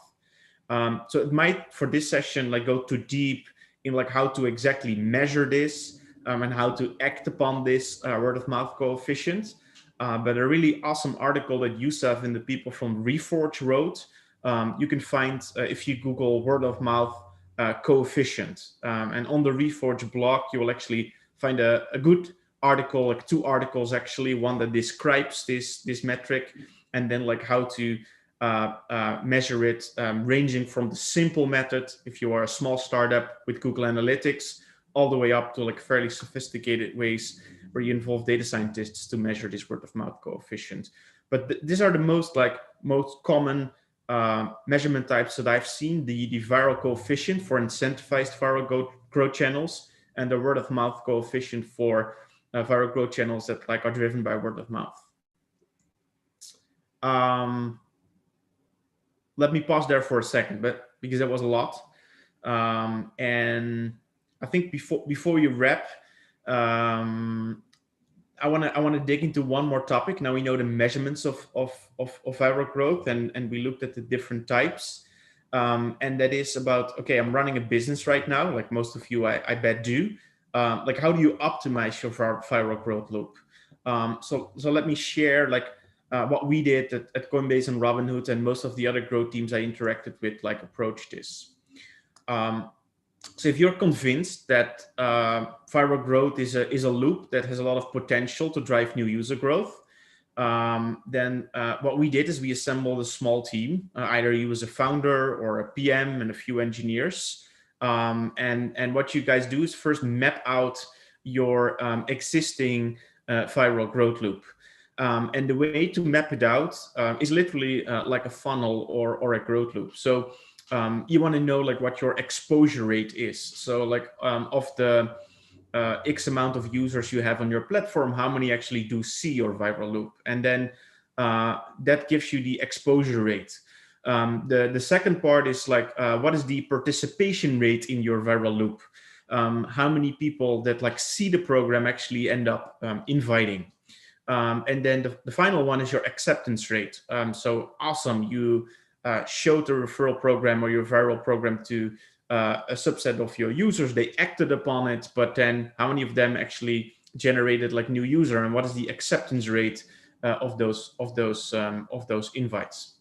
So it might, for this session, like go too deep in like how to exactly measure this and how to act upon this word of mouth coefficient. But a really awesome article that Youssef and the people from Reforge wrote, you can find if you Google word of mouth coefficient. And on the Reforge blog, you will actually find a good article, like two articles actually, one that describes this metric, and then like how to measure it, ranging from the simple method if you are a small startup with Google Analytics, all the way up to like fairly sophisticated ways where you involve data scientists to measure this word of mouth coefficient. But these are the most common measurement types that I've seen: the viral coefficient for incentivized viral growth channels, and the word of mouth coefficient for viral growth channels that like are driven by word of mouth. Let me pause there for a second, but because that was a lot. And I think before you wrap, I want to dig into one more topic. Now we know the measurements of viral growth, and we looked at the different types. And that is about, okay, I'm running a business right now, like most of you I bet do. Like how do you optimize your viral growth loop? So let me share like what we did at Coinbase and Robinhood, and most of the other growth teams I interacted with like approach this. So if you're convinced that viral growth is a loop that has a lot of potential to drive new user growth, then what we did is we assembled a small team. Either you as a founder or a PM and a few engineers. And what you guys do is first map out your existing viral growth loop. And the way to map it out is literally like a funnel or a growth loop. So you want to know like what your exposure rate is. So like of the X amount of users you have on your platform, how many actually do see your viral loop? And then that gives you the exposure rate. The second part is like, what is the participation rate in your viral loop? How many people that like see the program actually end up inviting? And then the final one is your acceptance rate. So awesome, you showed the referral program or your viral program to a subset of your users, they acted upon it, but then how many of them actually generated like new user, and what is the acceptance rate of those invites?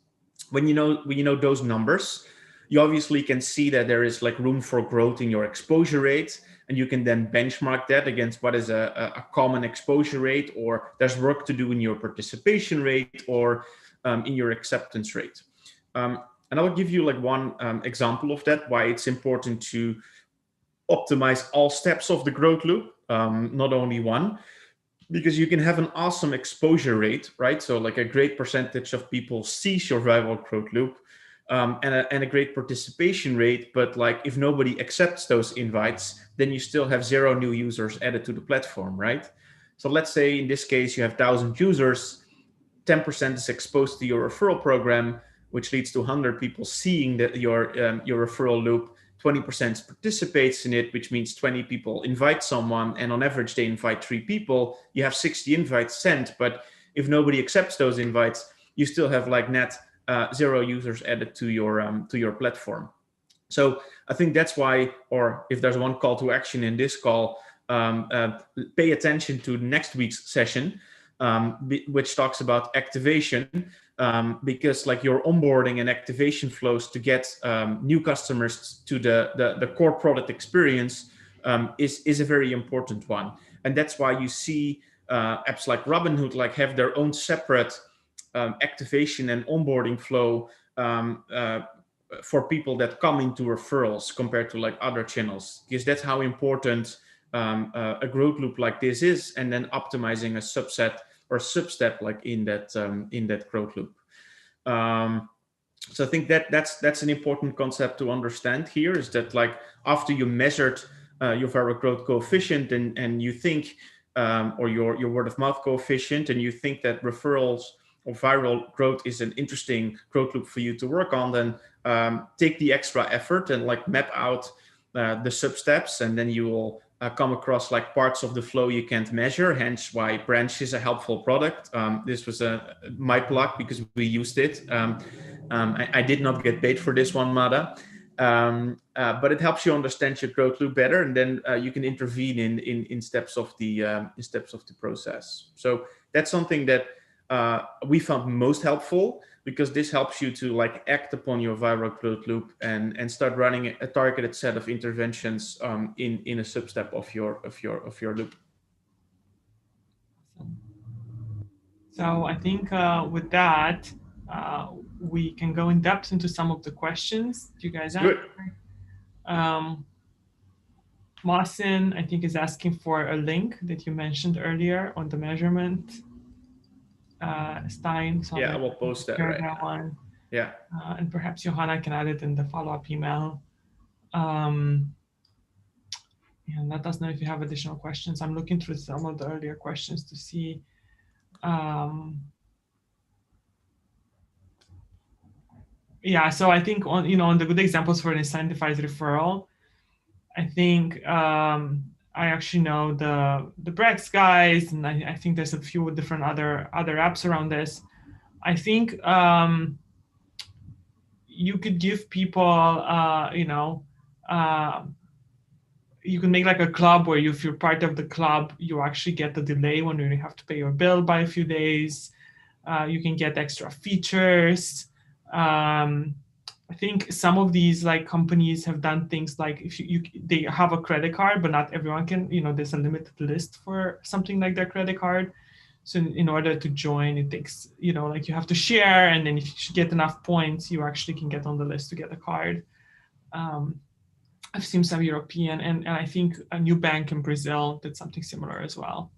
When you know those numbers, you obviously can see that there is like room for growth in your exposure rate, and you can then benchmark that against what is a common exposure rate, or there's work to do in your participation rate or in your acceptance rate. And I'll give you like one example of that, why it's important to optimize all steps of the growth loop, not only one, because you can have an awesome exposure rate, right? So like a great percentage of people sees your viral growth loop, and a great participation rate, but like if nobody accepts those invites, then you still have 0 new users added to the platform, right? So let's say in this case you have 1,000 users, 10% is exposed to your referral program, which leads to 100 people seeing that your referral loop. 20% participates in it, which means 20 people invite someone, and on average they invite 3 people. You have 60 invites sent, but if nobody accepts those invites, you still have like net 0 users added to your platform. So I think that's why, or if there's one call to action in this call, pay attention to next week's session, which talks about activation, because like your onboarding and activation flows to get new customers to the core product experience is a very important one. And that's why you see apps like Robinhood like have their own separate activation and onboarding flow for people that come into referrals compared to like other channels, because that's how important a growth loop like this is, and then optimizing a subset or sub-step like in that growth loop. So I think that's an important concept to understand here, is that like after you measured your viral growth coefficient and you think, or your word of mouth coefficient, and you think that referrals or viral growth is an interesting growth loop for you to work on, then take the extra effort and like map out the sub-steps, and then you will come across like parts of the flow you can't measure, hence why Branch is a helpful product. This was my plug because we used it. I did not get paid for this one, Mada, but it helps you understand your growth loop better, and then you can intervene in steps of the process. So that's something that we found most helpful, because this helps you to like act upon your viral growth loop and start running a targeted set of interventions in a substep of your loop. So I think with that, we can go in depth into some of the questions you guys have. Good. Masin, I think, is asking for a link that you mentioned earlier on the measurement. Stein, so yeah, I will post that right now. One. Yeah. And perhaps Johanna can add it in the follow-up email. And let us know if you have additional questions. I'm looking through some of the earlier questions to see. Yeah, so I think on the good examples for an incentivized referral, I think I actually know the Brex guys, and I think there's a few different other apps around this. I think you could give people, you can make like a club where if you're part of the club, you actually get the delay when you have to pay your bill by a few days. You can get extra features. I think some of these like companies have done things like if they have a credit card, but not everyone can, there's a limited list for something like their credit card. So in order to join, it takes, like you have to share, and then if you get enough points, you actually can get on the list to get a card. I've seen some European, and I think a new bank in Brazil did something similar as well.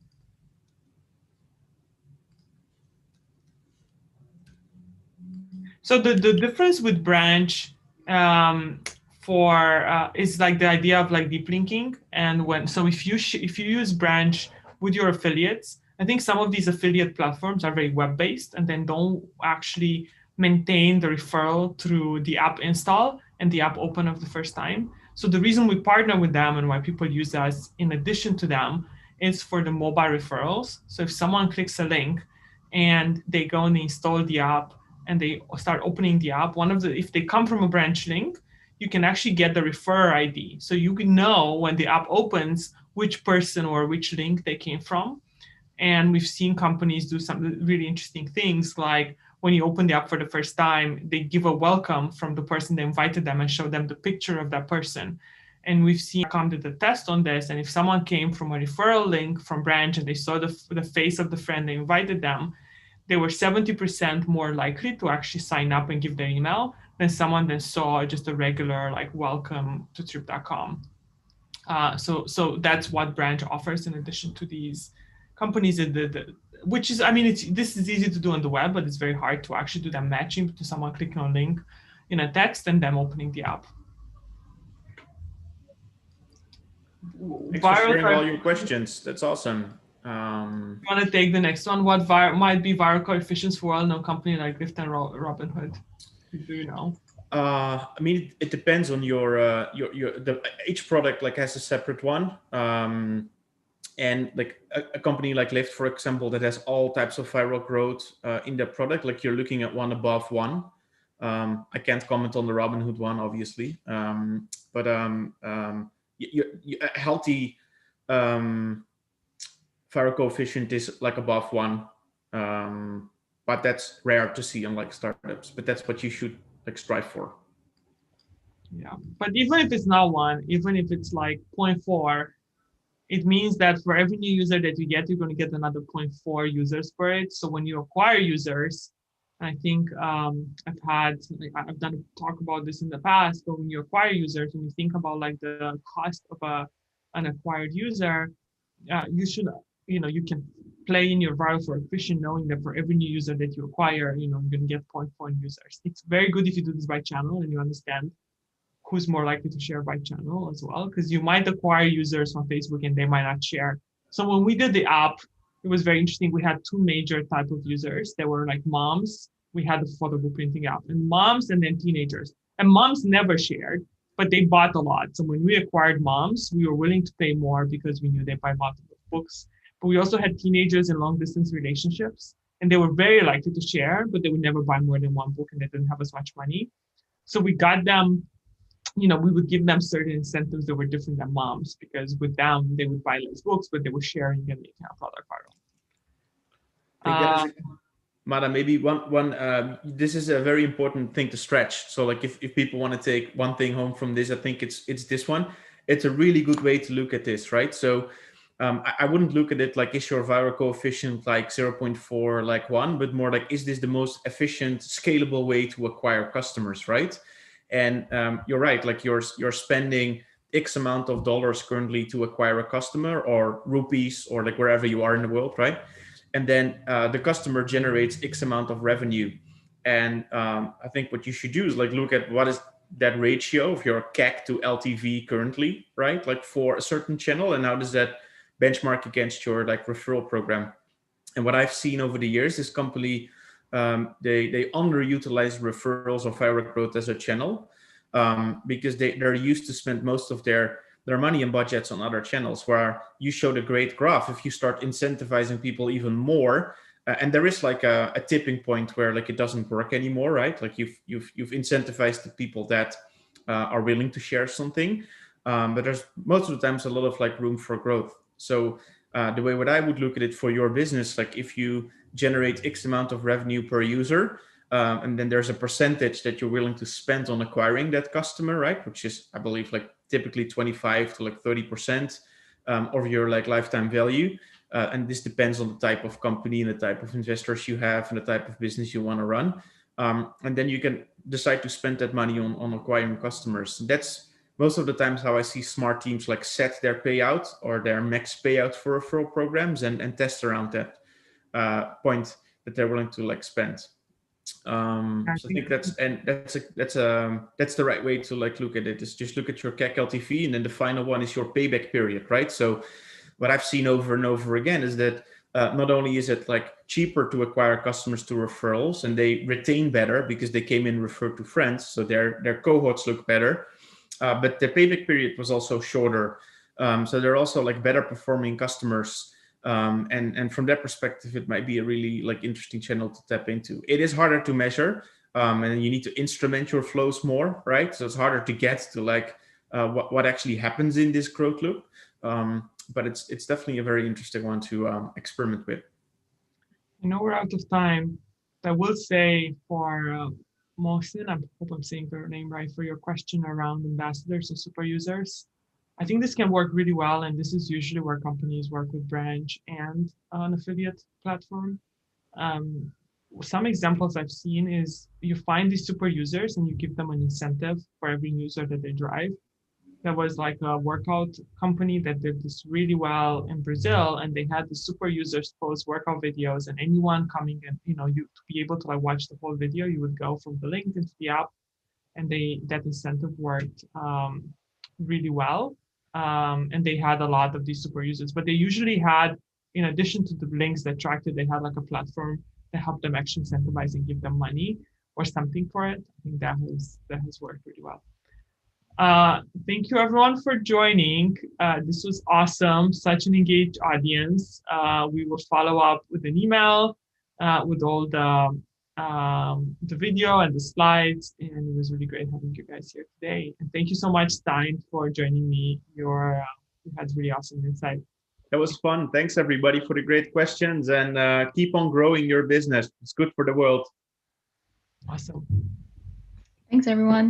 So the difference with Branch is like the idea of like deep linking, and if you use Branch with your affiliates, I think some of these affiliate platforms are very web-based and then don't actually maintain the referral through the app install and the app open of the first time. So the reason we partner with them and why people use us in addition to them is for the mobile referrals. So if someone clicks a link and they go and install the app and they start opening the app, if they come from a Branch link, you can actually get the referrer ID. So you can know when the app opens which person or which link they came from. And we've seen companies do some really interesting things, like when you open the app for the first time, they give a welcome from the person that invited them and show them the picture of that person. And we've seen come to the test on this. And if someone came from a referral link from Branch and they saw the face of the friend that invited them, they were 70% more likely to actually sign up and give their email than someone that saw just a regular like welcome to trip.com. So that's what Branch offers in addition to these companies, which is, I mean, this is easy to do on the web, but it's very hard to actually do that matching to someone clicking on a link in a text and them opening the app. Thanks for sharing all your questions. That's awesome. You want to take the next one? What might be viral coefficients for well-known company like Lyft and Robinhood? Do you know? I mean, it depends on each product like has a separate one. And like a company like Lyft, for example, that has all types of viral growth in their product, like you're looking at one above one. I can't comment on the Robinhood one, obviously, but a healthy viral coefficient is like above one, but that's rare to see unlike startups. But that's what you should like strive for. Yeah, but even if it's not one, even if it's like 0.4, it means that for every new user that you get, you're going to get another 0.4 users for it. So when you acquire users, I think I've done a talk about this in the past, but when you acquire users, when you think about like the cost of an acquired user, you can play in your viral coefficient knowing that for every new user that you acquire, you're going to get 0.4 users. It's very good if you do this by channel and you understand who's more likely to share by channel as well, because you might acquire users from Facebook and they might not share. So when we did the app, it was very interesting. We had two major type of users. There were like moms. We had the photo book printing app, and moms, and then teenagers. And moms never shared, but they bought a lot. So when we acquired moms, we were willing to pay more because we knew they buy multiple books. But we also had teenagers in long distance relationships, and they were very likely to share, but they would never buy more than one book and they didn't have as much money. So we got them, we would give them certain incentives that were different than moms, because with them, they would buy less books, but they were sharing and making our product viral. Mada, maybe one this is a very important thing to stretch. So like if people want to take one thing home from this, I think it's this one. It's a really good way to look at this, right? So I wouldn't look at it like, is your viral coefficient like 0.4, like 1, but more like, is this the most efficient, scalable way to acquire customers, right? And you're right, like you're spending X amount of dollars currently to acquire a customer, or rupees, or like wherever you are in the world, right? And then the customer generates X amount of revenue. And I think what you should do is like look at what is that ratio of your CAC to LTV currently, right? Like for a certain channel, and how does that benchmark against your like referral program? And what I've seen over the years is company, they underutilize referrals or viral growth as a channel because they're used to spend most of their money and budgets on other channels, where you showed a great graph. If you start incentivizing people even more, and there is like a tipping point where like it doesn't work anymore, right? Like you've incentivized the people that are willing to share something, but there's most of the times a lot of like room for growth. So the way what I would look at it for your business, like if you generate X amount of revenue per user, and then there's a percentage that you're willing to spend on acquiring that customer, right? Which is, I believe, like typically 25 to like 30% of your like lifetime value. And this depends on the type of company and the type of investors you have and the type of business you want to run. And then you can decide to spend that money on acquiring customers. That's most of the times how I see smart teams like set their payout or their max payout for referral programs and test around that point that they're willing to like spend. So I think that's the right way to like look at it, is just look at your CAC LTV, and then the final one is your payback period, right? So what I've seen over and over again is that not only is it like cheaper to acquire customers to referrals, and they retain better because they came in referred to friends, so their cohorts look better, but the payback period was also shorter. So they're also like better performing customers. And from that perspective, it might be a really like interesting channel to tap into. It is harder to measure, and you need to instrument your flows more, right? So it's harder to get to like what actually happens in this growth loop. But it's definitely a very interesting one to experiment with. I know we're out of time. I will say for Mohsin, I hope I'm saying your name right, for your question around ambassadors and super users. I think this can work really well, and this is usually where companies work with branch and an affiliate platform. Some examples I've seen is you find these super users and you give them an incentive for every user that they drive. There was like a workout company that did this really well in Brazil, and they had the super users post workout videos, and anyone coming in, you to be able to like watch the whole video, you would go from the link into the app, and that incentive worked really well. And they had a lot of these super users, but they usually had, in addition to the links that tracked it, they had like a platform that helped them actually incentivize and give them money or something for it. I think that has worked really well. Thank you everyone for joining. This was awesome, such an engaged audience. We will follow up with an email with all the video and the slides, and it was really great having you guys here today. And thank you so much, Steijn, for joining me. You had really awesome insight. That was fun. Thanks everybody for the great questions, and keep on growing your business. It's good for the world. Awesome. Thanks everyone.